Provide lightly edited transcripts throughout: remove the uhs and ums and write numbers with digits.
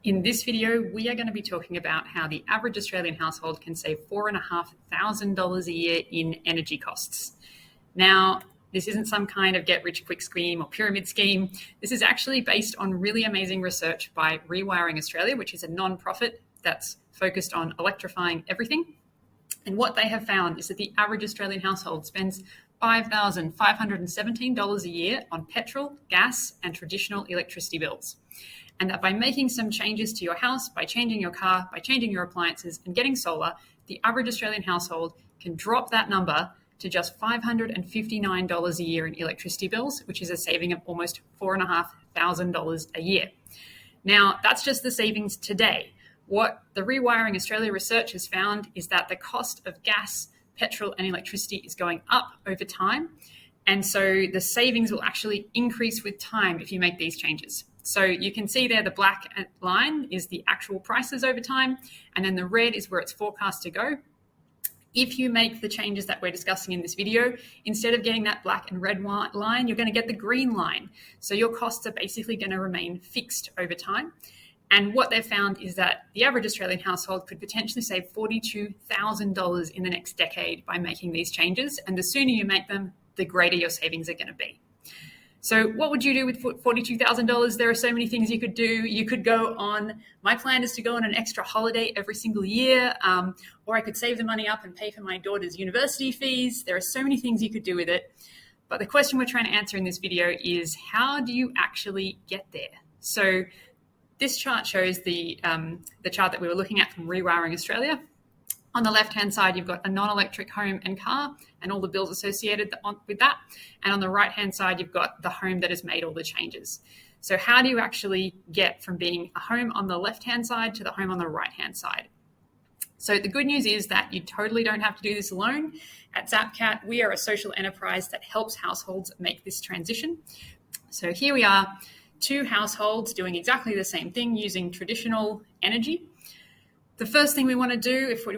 In this video, we are going to be talking about how the average Australian household can save $4,500 a year in energy costs. Now, this isn't some kind of get-rich-quick scheme or pyramid scheme. This is actually based on really amazing research by Rewiring Australia, which is a non-profit that's focused on electrifying everything. And what they have found is that the average Australian household spends $5,517 a year on petrol, gas, and traditional electricity bills. And that by making some changes to your house, by changing your car, by changing your appliances and getting solar, the average Australian household can drop that number to just $559 a year in electricity bills, which is a saving of almost $4,500 a year. Now, that's just the savings today. What the Rewiring Australia research has found is that the cost of gas, petrol, and electricity is going up over time. And so the savings will actually increase with time if you make these changes. So you can see there the black line is the actual prices over time, and then the red is where it's forecast to go. If you make the changes that we're discussing in this video, instead of getting that black and red line, you're going to get the green line. So your costs are basically going to remain fixed over time. And what they've found is that the average Australian household could potentially save $42,000 in the next decade by making these changes. And the sooner you make them, the greater your savings are going to be. So what would you do with $42,000? There are so many things you could do. You could go on, my plan is to go on an extra holiday every single year, or I could save the money up and pay for my daughter's university fees. There are so many things you could do with it. But the question we're trying to answer in this video is, how do you actually get there? So this chart shows the chart that we were looking at from Rewiring Australia. On the left-hand side, you've got a non-electric home and car and all the bills associated with that. And on the right-hand side, you've got the home that has made all the changes. So how do you actually get from being a home on the left-hand side to the home on the right-hand side? So the good news is that you totally don't have to do this alone. At ZapCat, we are a social enterprise that helps households make this transition. So here we are, two households doing exactly the same thing using traditional energy. The first thing we want to do if we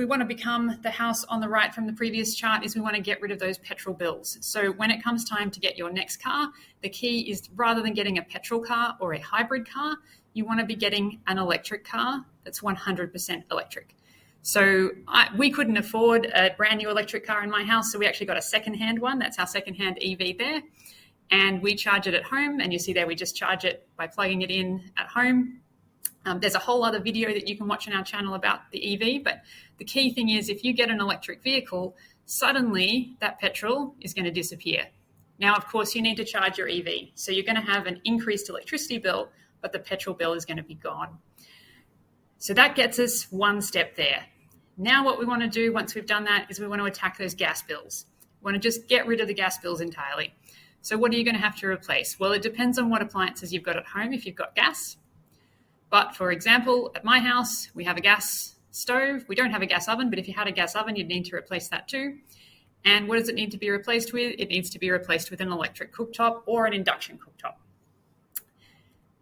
want to become the house on the right from the previous chart is we want to get rid of those petrol bills. So when it comes time to get your next car, the key is rather than getting a petrol car or a hybrid car, you want to be getting an electric car that's 100% electric. So we couldn't afford a brand new electric car in my house, so we actually got a secondhand one. That's our secondhand EV there. And we charge it at home, and you see there we just charge it by plugging it in at home. There's a whole other video that you can watch on our channel about the EV, but the key thing is if you get an electric vehicle, suddenly that petrol is going to disappear. Now, of course, you need to charge your EV. So you're going to have an increased electricity bill, but the petrol bill is going to be gone. So that gets us one step there. Now what we want to do once we've done that is we want to attack those gas bills. We want to just get rid of the gas bills entirely. So what are you going to have to replace? Well, it depends on what appliances you've got at home if you've got gas. But for example, at my house, we have a gas stove. We don't have a gas oven, but if you had a gas oven, you'd need to replace that too. And what does it need to be replaced with? It needs to be replaced with an electric cooktop or an induction cooktop.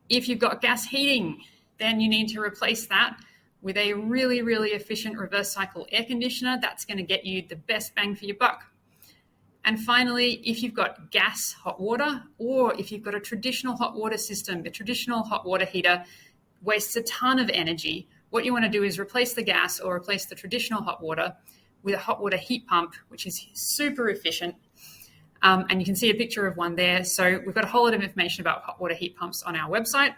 If you've got gas heating, then you need to replace that with a really, really efficient reverse cycle air conditioner. That's going to get you the best bang for your buck. And finally, if you've got gas hot water, or if you've got a traditional hot water system, a traditional hot water heater wastes a ton of energy. What you want to do is replace the gas or replace the traditional hot water with a hot water heat pump, which is super efficient. And you can see a picture of one there. So we've got a whole lot of information about hot water heat pumps on our website.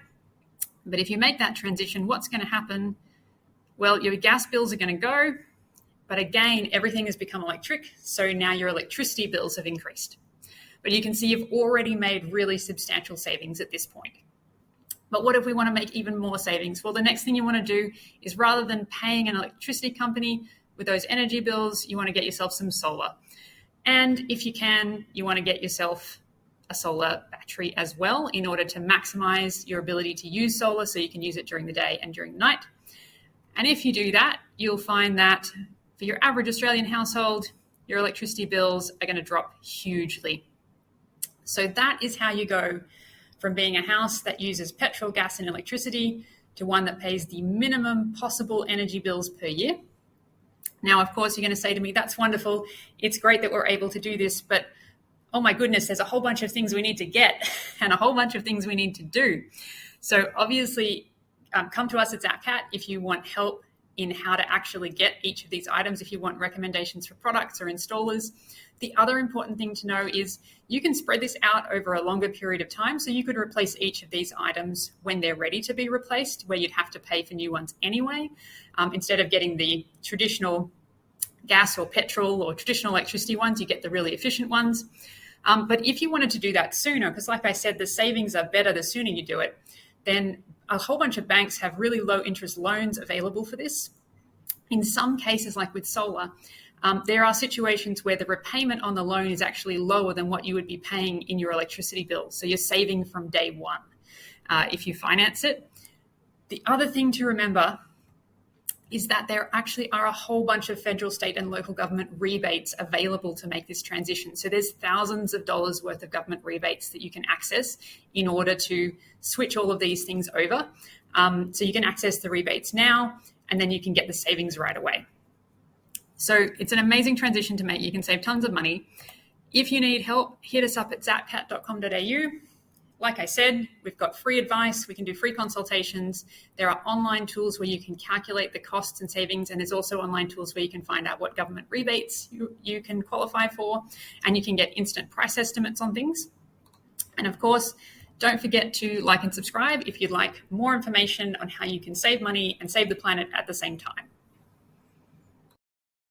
But if you make that transition, what's going to happen? Well, your gas bills are going to go. But again, everything has become electric. So now your electricity bills have increased. But you can see you've already made really substantial savings at this point. But what if we want to make even more savings? Well, the next thing you want to do is rather than paying an electricity company with those energy bills, you want to get yourself some solar. And if you can, you want to get yourself a solar battery as well in order to maximize your ability to use solar so you can use it during the day and during the night. And if you do that, you'll find that for your average Australian household, your electricity bills are going to drop hugely. So that is how you go from being a house that uses petrol, gas, and electricity to one that pays the minimum possible energy bills per year. Now, of course, you're going to say to me, that's wonderful. It's great that we're able to do this, but oh my goodness, there's a whole bunch of things we need to get and a whole bunch of things we need to do. So obviously, come to us at ZapCat if you want help in how to actually get each of these items, if you want recommendations for products or installers. The other important thing to know is you can spread this out over a longer period of time. So you could replace each of these items when they're ready to be replaced, where you'd have to pay for new ones anyway, instead of getting the traditional gas or petrol or traditional electricity ones, you get the really efficient ones. But if you wanted to do that sooner, because like I said, the savings are better the sooner you do it, then a whole bunch of banks have really low interest loans available for this. In some cases, like with solar, there are situations where the repayment on the loan is actually lower than what you would be paying in your electricity bill. So you're saving from day one if you finance it. The other thing to remember is that there actually are a whole bunch of federal, state, and local government rebates available to make this transition. So there's thousands of dollars worth of government rebates that you can access in order to switch all of these things over. So you can access the rebates now, and then you can get the savings right away. So it's an amazing transition to make. You can save tons of money. If you need help, hit us up at zapcat.com.au. Like I said, we've got free advice. We can do free consultations. There are online tools where you can calculate the costs and savings. And there's also online tools where you can find out what government rebates you can qualify for. And you can get instant price estimates on things. And of course, don't forget to like and subscribe if you'd like more information on how you can save money and save the planet at the same time.